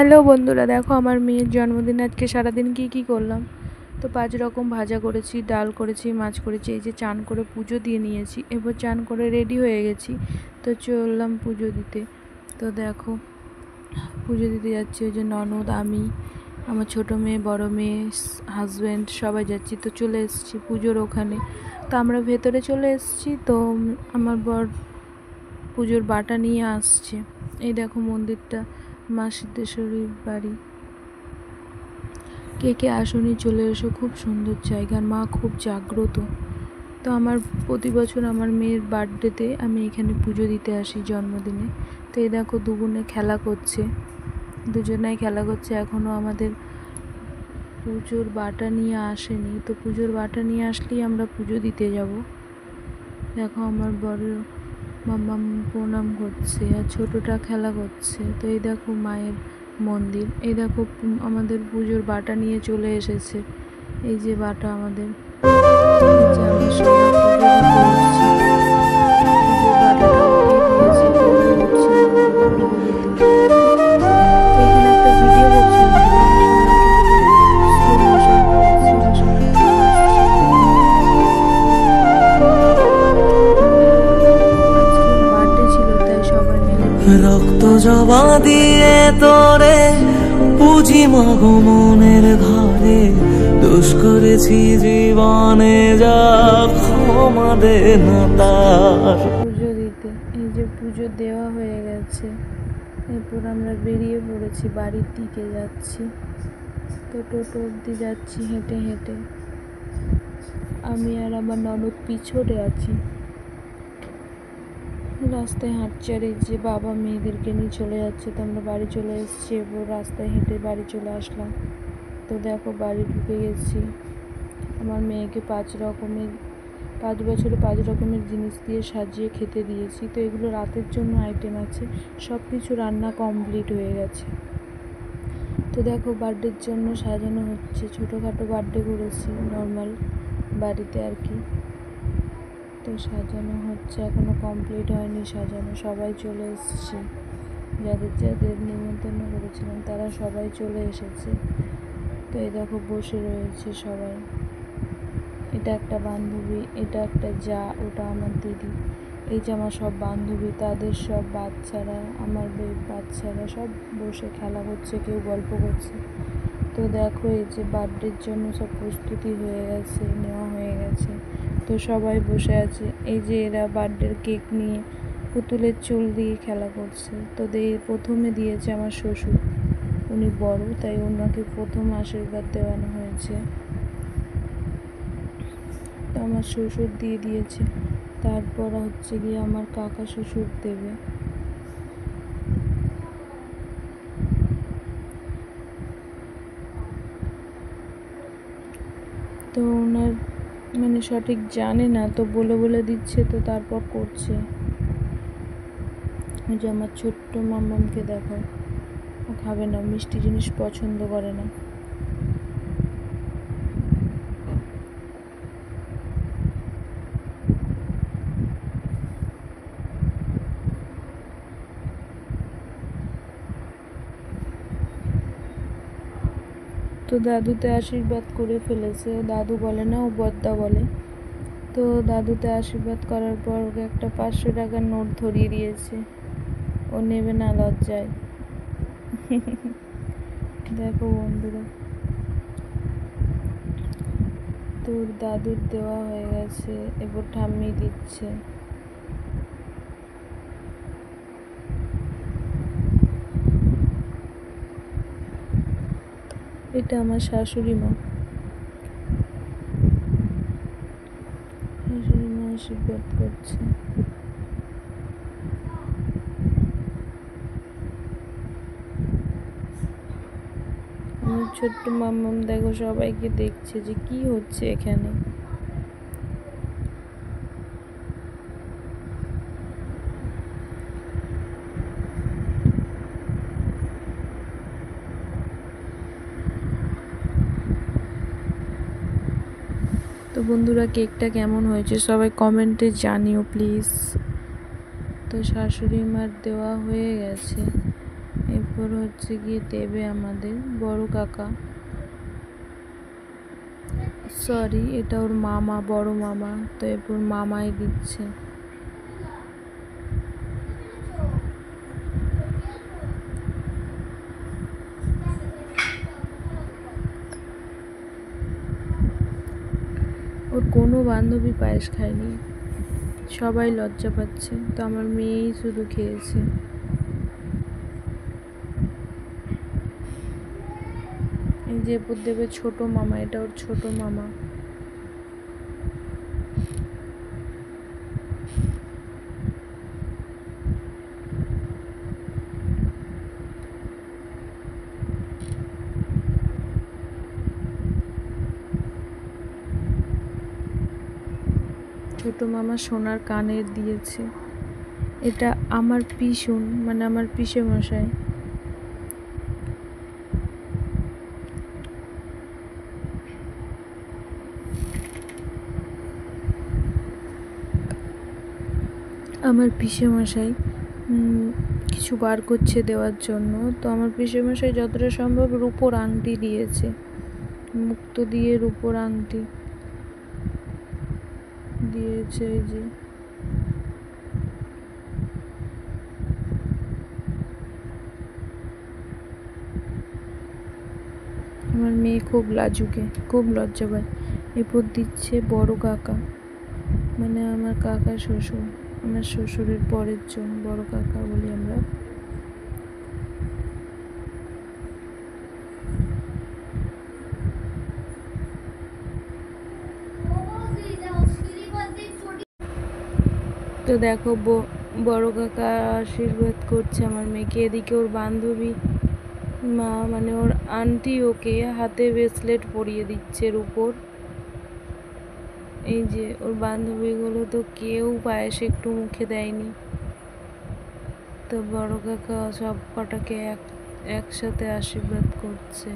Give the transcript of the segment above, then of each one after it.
Hello বন্ধুরা, দেখো আমার মেয়ের জন্মদিনে আজকে সারাদিন কি করলাম। তো 5 রকম ভাজা করেছি, ডাল করেছি, মাছ করেছি। এই যে চান করে পুজো দিয়ে নিয়েছি, এবার চান করে রেডি হয়ে গেছি। তো চললাম পুজো দিতে। তো দেখো পুজো দিতে যাচ্ছি, ওই যে ননদ, আমি, আমার ছোটো মেয়ে, বড় মেয়ে, হাজব্যান্ড সবাই যাচ্ছি। তো চলে এসেছি পুজোর ওখানে। তো আমরা ভেতরে চলে এসেছি। তো আমার বর পুজোর বাটা নিয়ে আসছে। এই দেখো মন্দিরটা, মা সিদ্ধেশ্বরীর বাড়ি। কে কে আসনি চলে এসো, খুব সুন্দর জায়গা, মা খুব জাগ্রত। তো আমার প্রতি বছর আমার মেয়ের বার্থডেতে আমি এখানে পুজো দিতে আসি, জন্মদিনে। তো এই দেখো দুগুনে খেলা করছে, দুজনাই খেলা করছে। এখনও আমাদের পুজোর বাটা নিয়ে আসেনি। তো পুজোর বাটা নিয়ে আসলেই আমরা পুজো দিতে যাব। দেখো আমার বড় মাম্মাম প্রণাম করছে আর ছোটোটা খেলা করছে। তো এই দেখো মায়ের মন্দির, এই দেখো আমাদের পুজোর বাটা নিয়ে চলে এসেছে। এই যে বাটা আমাদের, এই যে আমরা সবাই পুজো দিতে এসেছি। পুজোর বাটাটা ওকেই দিয়েছি, ওই উঠছে মন্দিরে পুজো দিতে। তো এখানে একটা ভিডিও করছিলাম, স্লো মোশন করেছি, আসলে রক্ত জবা দিয়ে তোরে পুজি মাগো মনের ঘরে, দোষ করেছি জীবনে যা ক্ষমা দে না তার। পুজো দিতে এই যে পুজো দেওয়া হয়ে গেছে, এরপর আমরা বেরিয়ে পড়েছি, বাড়ির দিকে যাচ্ছি। তো টোটো অবধি যাচ্ছি হেঁটে হেঁটে, আমি আর আমার ননদ পিছনে আছি। রাস্তায় হাঁটছে, আর এই যে বাবা মেয়েদেরকে নিয়ে চলে যাচ্ছে। তো আমরা বাড়ি চলে এসেছি, এরপর রাস্তায় হেঁটে বাড়ি চলে আসলাম। তো দেখো বাড়ি ঢুকে গেছি। আমার মেয়েকে 5 বছরে 5 রকমের জিনিস দিয়ে সাজিয়ে খেতে দিয়েছি। তো এগুলো রাতের জন্য আইটেম আছে, সব কিছু রান্না কমপ্লিট হয়ে গেছে। তো দেখো বার্থডের জন্য সাজানো হচ্ছে, ছোটোখাটো বার্থডে করেছি নর্মাল বাড়িতে আর কি। তো সাজানো হচ্ছে, এখনও কমপ্লিট হয়নি সাজানো। সবাই চলে এসেছে, যাদের যাদের নিমন্ত্রণ করেছিলাম তারা সবাই চলে এসেছে। তো এই দেখো বসে রয়েছে সবাই। এটা একটা বান্ধবী, এটা একটা যা, ওটা আমার দিদি। এই যে আমার সব বান্ধবী, তাদের সব বাচ্চারা, আমার বাচ্চারা সব বসে খেলা করছে, কেউ গল্প করছে। তো দেখো এই যে বার্থডের জন্য সব প্রস্তুতি হয়ে গেছে, নেওয়া হয়ে গেছে। তো সবাই বসে আছে। এই যে এরা বার্থডের কেক নিয়ে পুতুলের চুল দিয়ে খেলা করছে। তো প্রথমে দিয়েছে আমার শ্বশুর, উনি বড়, তাই ওনাকে প্রথম আশীর্বাদ দেওয়ানো হয়েছে। তো আমার শ্বশুর দিয়ে দিয়েছে, তারপর হচ্ছে গিয়ে আমার কাকা শ্বশুর দেবে। তো ওনার মানে সঠিক জানে না, তো বলে বলে দিচ্ছে, তো তারপর করছে। ওই যে আমার ছোট্ট মাম্মামকে দেখো, ও খাবে না, মিষ্টি জিনিস পছন্দ করে না। তো দাদুতে আশীর্বাদ করে ফেলেছে, দাদু বলে না, ও বদ্দা বলে। তো দাদুতে আশীর্বাদ করার পর ওকে একটা 500 টাকার নোট ধরিয়ে দিয়েছে, ও নেবে না লজ্জায়। দেখো বন্ধুরা, তোর দাদুর দেওয়া হয়ে গেছে, এবার ঠাম্মি দিচ্ছে। এটা আমার শাশুড়ি মা, আশীর্বাদ করছে। আমার ছোট্ট মাম্মাম দেখো সবাইকে দেখছে যে কি হচ্ছে এখানে। তো বন্ধুরা, কেকটা কেমন হয়েছে সবাই কমেন্টে জানিও প্লিজ। তো শাশুড়ি মার দেওয়া হয়ে গেছে, এরপর এরপর হচ্ছে গিয়ে দেবে আমাদের বড় কাকা, সরি এটা ওর মামা, বড় মামা। তো এরপর মামাই দিচ্ছে। ওর কোনো বান্ধবী পায়েস খায়নি, সবাই লজ্জা পাচ্ছে, তো আমার মেয়েই শুধু খেয়েছে। এই যে এরপর দেবে ছোট মামা, এটা ওর ছোট মামা। ছোট মামা সোনার কানের দিয়েছে। এটা আমার পিসুন, মানে আমার পিসে মশাই। আমার পিসে মশাই কিছু বার করছে দেওয়ার জন্য। তো আমার পিসে মশাই যতটা সম্ভব রূপোর আংটি দিয়েছে, মুক্তো দিয়ে রূপোর আংটি দিয়েছে। এই যে আমার মেয়ে খুব লাজুকে, খুব লজ্জা পায়। এরপর দিচ্ছে বড় কাকা, মানে আমার কাকা শ্বশুর, আমার শ্বশুরের পরের জন, বড় কাকা বলি আমরা। তো দেখো বড় কাকা আশীর্বাদ করছে আমার মেয়েকে। এদিকে ওর বান্ধবী মা, মানে ওর আন্টি ওকে হাতে ব্রেসলেট পরিয়ে দিচ্ছে রূপোর। এই যে ওর বান্ধবীগুলো তো কেউ পায়েস একটু মুখে দেয়নি, তো বড় কাকা সব কটাকে একসাথে আশীর্বাদ করছে।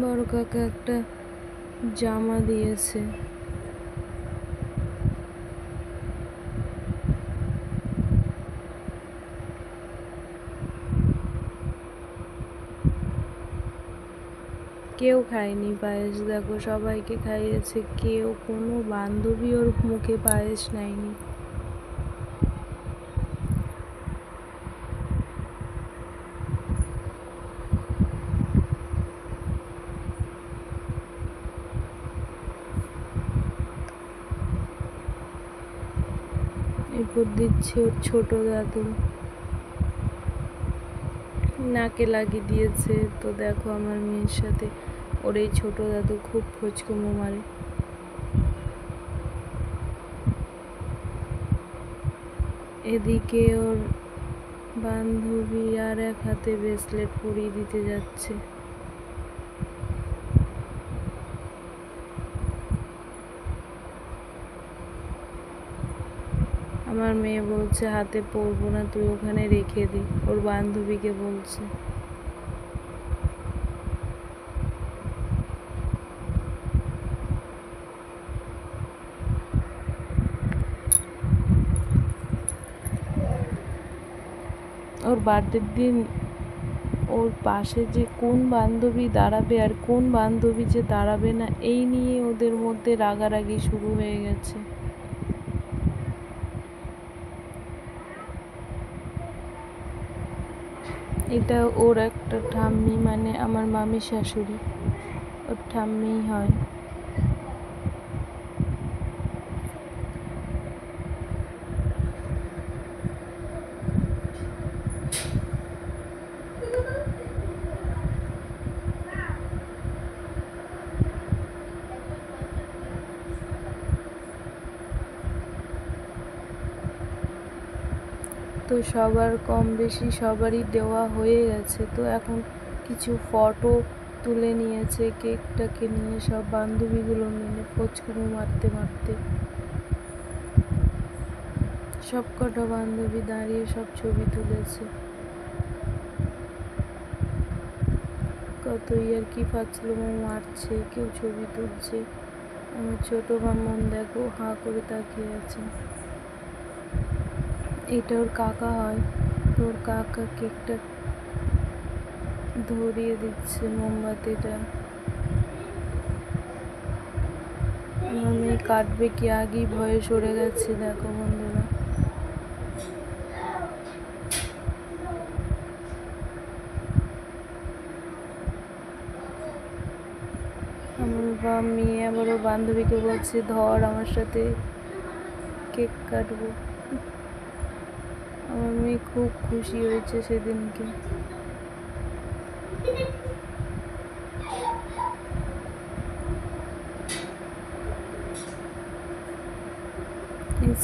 বড় কাকা একটা জামা দিয়েছে। কেউ খায়নি পায়েস, দেখো সবাইকে খাইয়েছে, কেউ কোনো বান্ধবী ওর মুখে পায়েস নেয়নি। এরপর দিচ্ছে ওর ছোট দাদু, নাকে লাগিয়ে দিয়েছে। তো দেখো আমার মেয়ের সাথে ওর এই ছোট দাদু খুব খোঁজকুমো মারে। এদিকে ওর বান্ধবী আর এক হাতে ব্রেসলেট পরিয়ে দিতে যাচ্ছে। আমার মেয়ে বলছে হাতে পরবো না, তুই ওখানে রেখে দে, ওর বান্ধবীকে বলছে। ওর বার্থডের দিন ওর পাশে যে কোন বান্ধবী দাঁড়াবে আর কোন বান্ধবী যে দাঁড়াবে না, এই নিয়ে ওদের মধ্যে রাগারাগি শুরু হয়ে গেছে। এটা ওর একটা ঠাম্মি, মানে আমার মামি শাশুড়ি, ওর ঠাম্মিই হয়। তো সবার কম বেশি সবারই দেওয়া হয়ে গেছে। তো এখন কিছু ফটো তুলে নিয়েছে কেকটাকে নিয়ে, সব বান্ধবীগুলো মিলে খোঁজকুমো মারতে মারতে। সব কটা বান্ধবী দাঁড়িয়ে সব ছবি তুলেছে। কত ইয়ার্কি ফাজলামো মারছে, কেউ ছবি তুলছে। আমার ছোট মামন দেখো হাঁ করে তাকিয়ে আছে। এটা ওর কাকা হয়, ওর কাকা কেকটা ধরিয়ে দিচ্ছে মোমবাতিটা। আমার মেয়ে কাটবে কি আগেই ভয়ে সরে গেছে। দেখো বন্ধুরা, আমার মেয়ে আবার ওর বান্ধবীকে বলছে ধর আমার সাথে কেক কাটবো। আমার মেয়ে খুব খুশি হয়েছে সেদিনকে।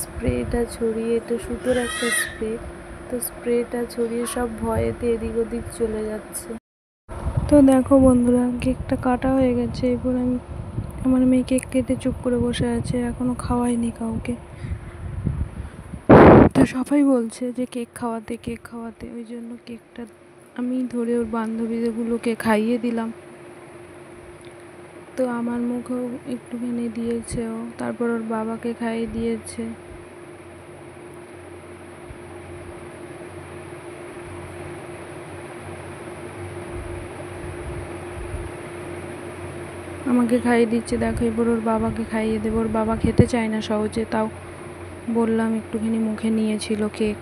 স্প্রেটা ছড়িয়ে, এটা সুতোর একটা স্প্রে, তো স্প্রেটা ছড়িয়ে সব ভয়েতে এদিক ওদিক চলে যাচ্ছে। তো দেখো বন্ধুরা, কেকটা কাটা হয়ে গেছে। এরপর আমার মেয়ে কেক কেটে চুপ করে বসে আছে, এখনো খাওয়াইনি কাউকে। তো সবাই বলছে যে কেক খাওয়াতে, কেক খাওয়াতে, ওই জন্য কেকটা আমি ধরে ওর বান্ধবীগুলোকে খাইয়ে দিলাম। তো আমার মুখেও একটুখানি দিয়েছে ও, তারপর ওর বাবাকে খাইয়ে দিয়েছে। আমাকে খাইয়ে দিচ্ছে, দেখো এবার ওর বাবাকে খাইয়ে দেবো। ওর বাবা খেতে চায় না সহজে, তাও বললাম একটুখানি মুখে নিয়েছিল কেক।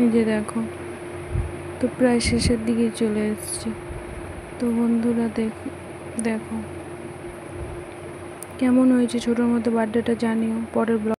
এই যে দেখো, তো প্রায় শেষের দিকে চলে এসছে। তো বন্ধুরা দেখো কেমন হয়েছে ছোটোর মতো বার্থডেটা জানিও। পরের ব্লগ